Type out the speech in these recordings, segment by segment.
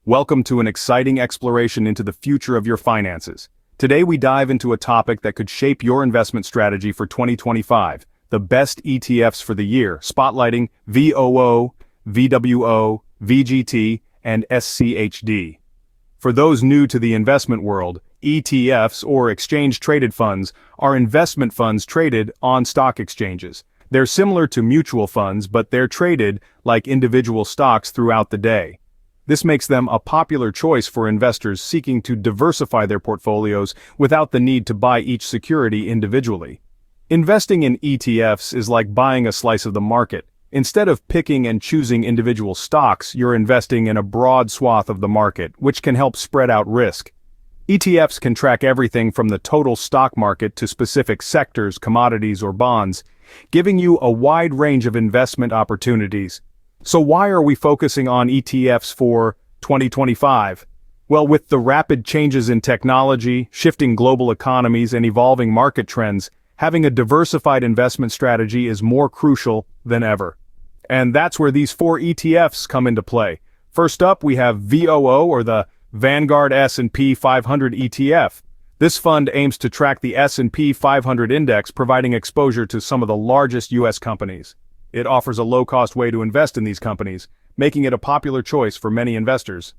Welcome to an exciting exploration into the future of your finances. Today we dive into a topic that could shape your investment strategy for 2025, the best ETFs for the year, spotlighting VOO, VWO, VGT, and SCHD. For those new to the investment world, ETFs, or exchange-traded funds, are investment funds traded on stock exchanges. They're similar to mutual funds, but they're traded like individual stocks throughout the day. This makes them a popular choice for investors seeking to diversify their portfolios without the need to buy each security individually. Investing in ETFs is like buying a slice of the market. Instead of picking and choosing individual stocks, you're investing in a broad swath of the market, which can help spread out risk. ETFs can track everything from the total stock market to specific sectors, commodities, or bonds, giving you a wide range of investment opportunities. So why are we focusing on ETFs for 2025? Well, with the rapid changes in technology, shifting global economies, and evolving market trends, having a diversified investment strategy is more crucial than ever. And that's where these 4 ETFs come into play. First up, we have VOO, or the Vanguard S&P 500 ETF. This fund aims to track the S&P 500 index, providing exposure to some of the largest U.S. companies. It offers a low-cost way to invest in these companies, making it a popular choice for many investors.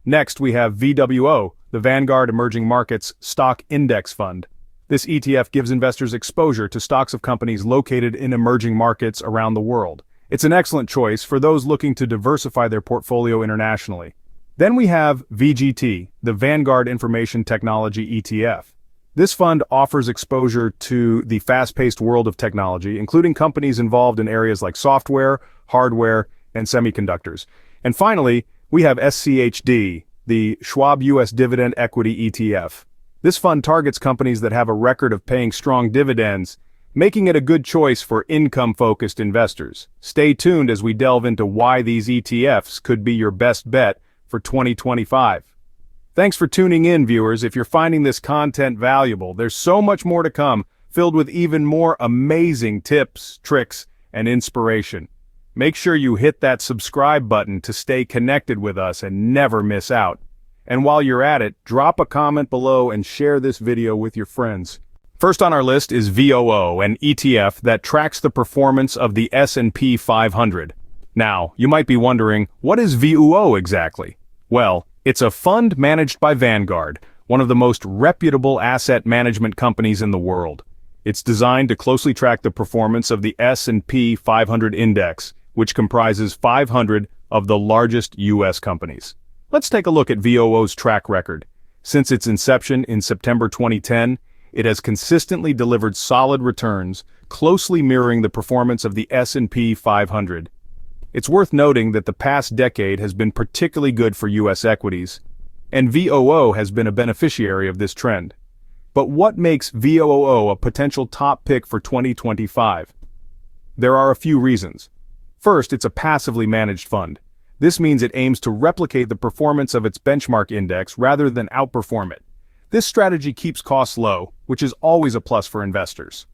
Next, we have VWO, the Vanguard Emerging Markets Stock Index Fund. This ETF gives investors exposure to stocks of companies located in emerging markets around the world. It's an excellent choice for those looking to diversify their portfolio internationally. Then we have VGT, the Vanguard Information Technology ETF. This fund offers exposure to the fast-paced world of technology, including companies involved in areas like software, hardware, and semiconductors. And finally, we have SCHD, the Schwab US Dividend Equity ETF. This fund targets companies that have a record of paying strong dividends, making it a good choice for income-focused investors. Stay tuned as we delve into why these ETFs could be your best bet for 2025. Thanks for tuning in, viewers. If you're finding this content valuable, there's so much more to come, filled with even more amazing tips, tricks, and inspiration. Make sure you hit that subscribe button to stay connected with us and never miss out. And while you're at it, drop a comment below and share this video with your friends. First on our list is VOO, an ETF that tracks the performance of the S&P 500. Now, you might be wondering, what is VOO exactly? Well, it's a fund managed by Vanguard, one of the most reputable asset management companies in the world. It's designed to closely track the performance of the S&P 500 index, which comprises 500 of the largest U.S. companies. Let's take a look at VOO's track record. Since its inception in September 2010, it has consistently delivered solid returns, closely mirroring the performance of the S&P 500. It's worth noting that the past decade has been particularly good for U.S. equities, and VOO has been a beneficiary of this trend. But what makes VOO a potential top pick for 2025? There are a few reasons. First, it's a passively managed fund. This means it aims to replicate the performance of its benchmark index rather than outperform it. This strategy keeps costs low, which is always a plus for investors.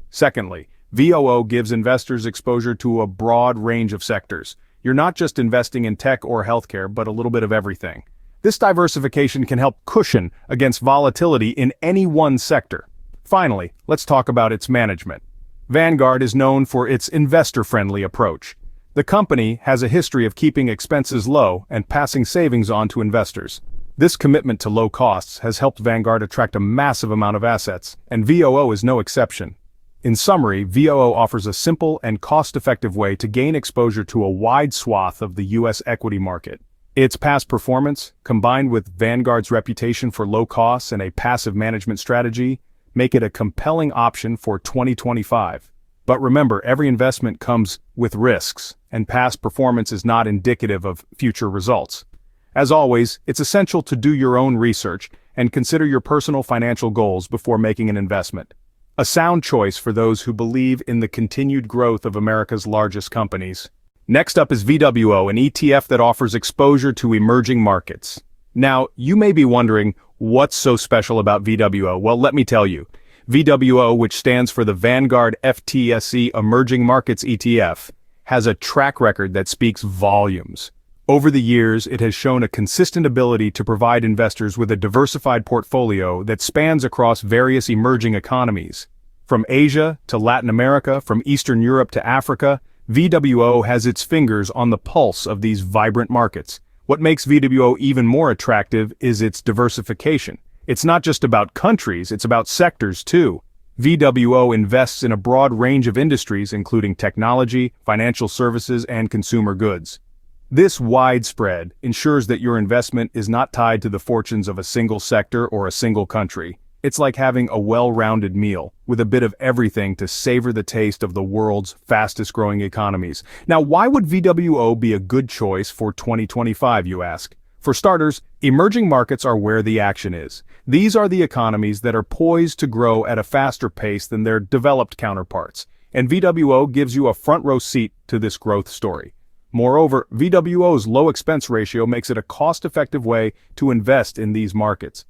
Secondly, VOO gives investors exposure to a broad range of sectors. You're not just investing in tech or healthcare, but a little bit of everything. This diversification can help cushion against volatility in any one sector. Finally, let's talk about its management. Vanguard is known for its investor-friendly approach. The company has a history of keeping expenses low and passing savings on to investors. This commitment to low costs has helped Vanguard attract a massive amount of assets, and VOO is no exception. In summary, VOO offers a simple and cost-effective way to gain exposure to a wide swath of the U.S. equity market. Its past performance, combined with Vanguard's reputation for low costs and a passive management strategy, make it a compelling option for 2025. But remember, every investment comes with risks, and past performance is not indicative of future results. As always, it's essential to do your own research and consider your personal financial goals before making an investment. A sound choice for those who believe in the continued growth of America's largest companies. Next up is VWO, an ETF that offers exposure to emerging markets. Now, you may be wondering, what's so special about VWO? Well, let me tell you. VWO, which stands for the Vanguard FTSE Emerging Markets ETF, has a track record that speaks volumes. Over the years, it has shown a consistent ability to provide investors with a diversified portfolio that spans across various emerging economies. From Asia to Latin America, from Eastern Europe to Africa, VWO has its fingers on the pulse of these vibrant markets. What makes VWO even more attractive is its diversification. It's not just about countries, it's about sectors too. VWO invests in a broad range of industries including technology, financial services, and consumer goods. This widespread ensures that your investment is not tied to the fortunes of a single sector or a single country. It's like having a well-rounded meal, with a bit of everything to savor the taste of the world's fastest-growing economies. Now, why would VWO be a good choice for 2025, you ask? For starters, emerging markets are where the action is. These are the economies that are poised to grow at a faster pace than their developed counterparts, and VWO gives you a front-row seat to this growth story. Moreover, VWO's low expense ratio makes it a cost-effective way to invest in these markets.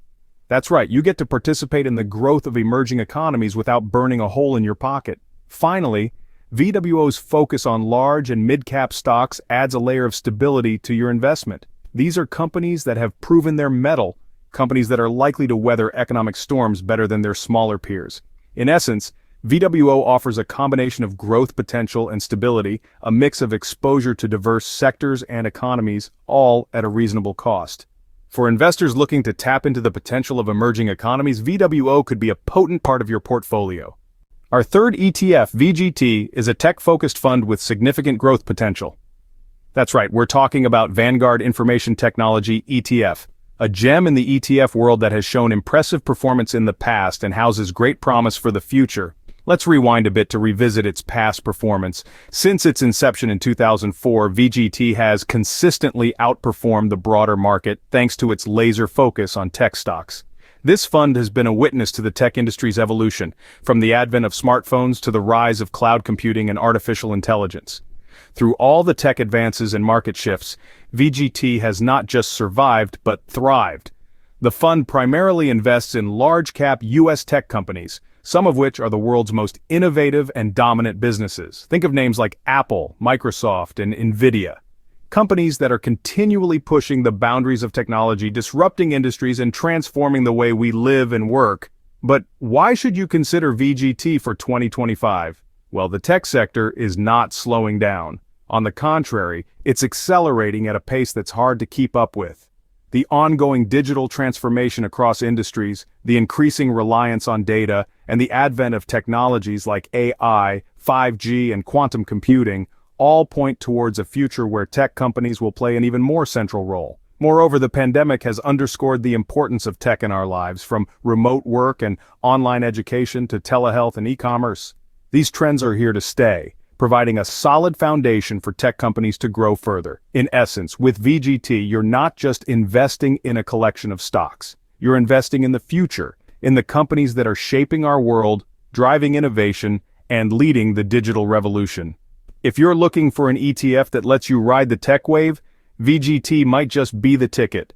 That's right, you get to participate in the growth of emerging economies without burning a hole in your pocket. Finally, VWO's focus on large and mid-cap stocks adds a layer of stability to your investment. These are companies that have proven their mettle, companies that are likely to weather economic storms better than their smaller peers. In essence, VWO offers a combination of growth potential and stability, a mix of exposure to diverse sectors and economies, all at a reasonable cost. For investors looking to tap into the potential of emerging economies, VWO could be a potent part of your portfolio. Our third ETF, VGT, is a tech-focused fund with significant growth potential. That's right, we're talking about Vanguard Information Technology ETF, a gem in the ETF world that has shown impressive performance in the past and houses great promise for the future. Let's rewind a bit to revisit its past performance. Since its inception in 2004, VGT has consistently outperformed the broader market thanks to its laser focus on tech stocks. This fund has been a witness to the tech industry's evolution, from the advent of smartphones to the rise of cloud computing and artificial intelligence. Through all the tech advances and market shifts, VGT has not just survived but thrived. The fund primarily invests in large-cap U.S. tech companies, some of which are the world's most innovative and dominant businesses. Think of names like Apple, Microsoft, and Nvidia. Companies that are continually pushing the boundaries of technology, disrupting industries, and transforming the way we live and work. But why should you consider VGT for 2025? Well, the tech sector is not slowing down. On the contrary, it's accelerating at a pace that's hard to keep up with. The ongoing digital transformation across industries, the increasing reliance on data, and the advent of technologies like AI, 5G, and quantum computing all point towards a future where tech companies will play an even more central role. Moreover, the pandemic has underscored the importance of tech in our lives, from remote work and online education to telehealth and e-commerce. These trends are here to stay, providing a solid foundation for tech companies to grow further. In essence, with VGT, you're not just investing in a collection of stocks. You're investing in the future, in the companies that are shaping our world, driving innovation, and leading the digital revolution. If you're looking for an ETF that lets you ride the tech wave, VGT might just be the ticket.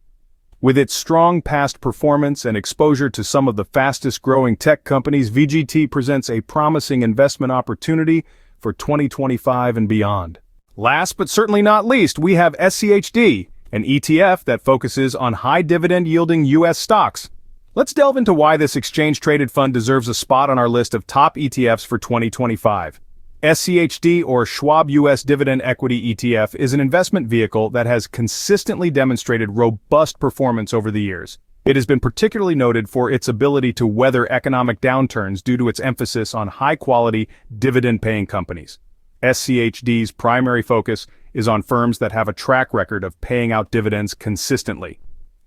With its strong past performance and exposure to some of the fastest-growing tech companies, VGT presents a promising investment opportunity for 2025 and beyond. Last but certainly not least, we have SCHD, an ETF that focuses on high dividend-yielding U.S. stocks. Let's delve into why this exchange-traded fund deserves a spot on our list of top ETFs for 2025. SCHD, or Schwab U.S. Dividend Equity ETF, is an investment vehicle that has consistently demonstrated robust performance over the years. It has been particularly noted for its ability to weather economic downturns due to its emphasis on high-quality, dividend-paying companies. SCHD's primary focus is on firms that have a track record of paying out dividends consistently.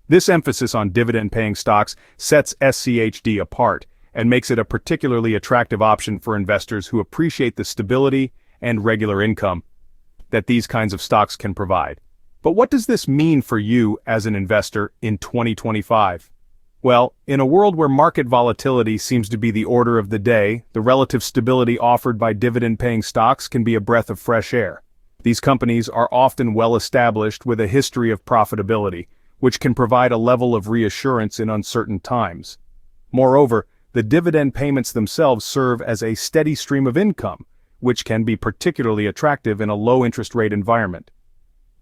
This emphasis on dividend-paying stocks sets SCHD apart and makes it a particularly attractive option for investors who appreciate the stability and regular income that these kinds of stocks can provide. But what does this mean for you as an investor in 2025? Well, in a world where market volatility seems to be the order of the day, the relative stability offered by dividend-paying stocks can be a breath of fresh air. These companies are often well-established with a history of profitability, which can provide a level of reassurance in uncertain times. Moreover, the dividend payments themselves serve as a steady stream of income, which can be particularly attractive in a low-interest rate environment.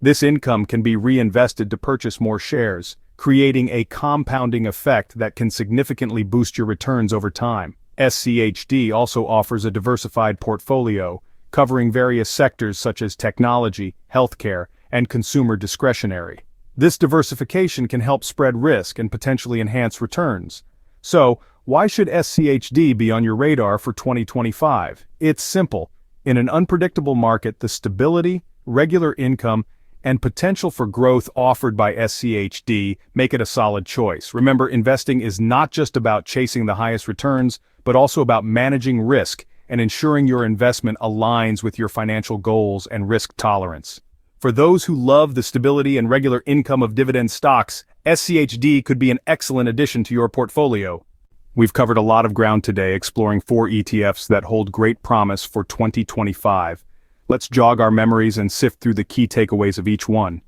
This income can be reinvested to purchase more shares, creating a compounding effect that can significantly boost your returns over time. SCHD also offers a diversified portfolio, covering various sectors such as technology, healthcare, and consumer discretionary. This diversification can help spread risk and potentially enhance returns. So, why should SCHD be on your radar for 2025? It's simple. In an unpredictable market, the stability, regular income, and potential for growth offered by SCHD make it a solid choice. Remember, investing is not just about chasing the highest returns, but also about managing risk and ensuring your investment aligns with your financial goals and risk tolerance. For those who love the stability and regular income of dividend stocks, SCHD could be an excellent addition to your portfolio. We've covered a lot of ground today exploring 4 ETFs that hold great promise for 2025. Let's jog our memories and sift through the key takeaways of each one.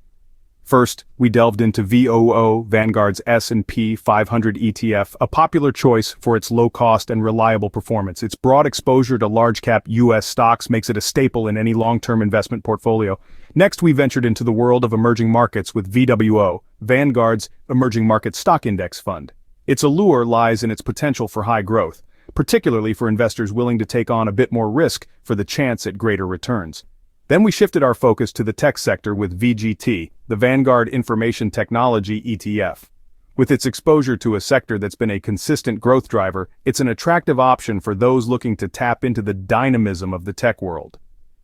First, we delved into VOO, Vanguard's S&P 500 ETF, a popular choice for its low cost and reliable performance. Its broad exposure to large-cap U.S. stocks makes it a staple in any long-term investment portfolio. Next, we ventured into the world of emerging markets with VWO, Vanguard's Emerging Market Stock Index Fund. Its allure lies in its potential for high growth, particularly for investors willing to take on a bit more risk for the chance at greater returns. Then we shifted our focus to the tech sector with VGT, the Vanguard Information Technology ETF. With its exposure to a sector that's been a consistent growth driver, it's an attractive option for those looking to tap into the dynamism of the tech world.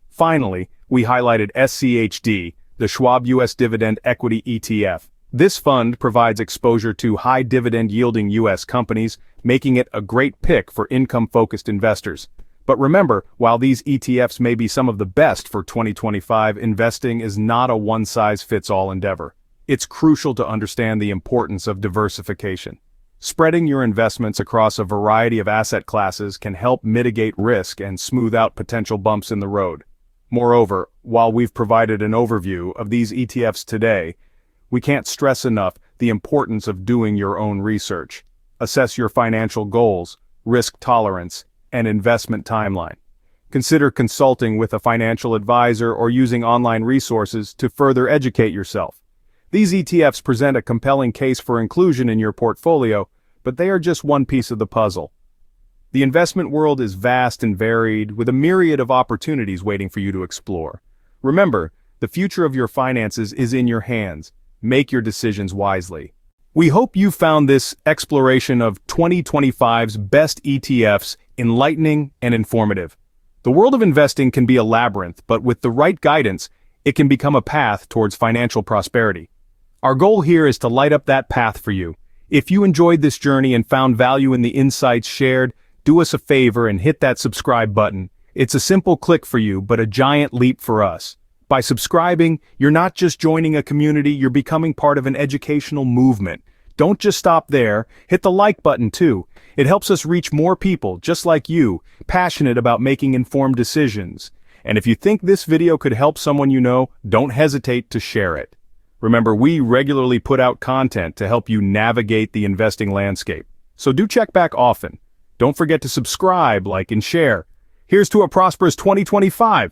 Finally, we highlighted SCHD, the Schwab US Dividend Equity ETF. This fund provides exposure to high dividend-yielding U.S. companies, making it a great pick for income-focused investors. But remember, while these ETFs may be some of the best for 2025, investing is not a one-size-fits-all endeavor. It's crucial to understand the importance of diversification. Spreading your investments across a variety of asset classes can help mitigate risk and smooth out potential bumps in the road. Moreover, while we've provided an overview of these ETFs today, we can't stress enough the importance of doing your own research. Assess your financial goals, risk tolerance, and investment timeline. Consider consulting with a financial advisor or using online resources to further educate yourself. These ETFs present a compelling case for inclusion in your portfolio, but they are just one piece of the puzzle. The investment world is vast and varied, with a myriad of opportunities waiting for you to explore. Remember, the future of your finances is in your hands. Make your decisions wisely. We hope you found this exploration of 2025's best ETFs enlightening and informative. The world of investing can be a labyrinth, but with the right guidance, it can become a path towards financial prosperity. Our goal here is to light up that path for you. If you enjoyed this journey and found value in the insights shared, do us a favor and hit that subscribe button. It's a simple click for you, but a giant leap for us. By subscribing, you're not just joining a community, you're becoming part of an educational movement. Don't just stop there, hit the like button too. It helps us reach more people, just like you, passionate about making informed decisions. And if you think this video could help someone you know, don't hesitate to share it. Remember, we regularly put out content to help you navigate the investing landscape. So do check back often. Don't forget to subscribe, like, and share. Here's to a prosperous 2025.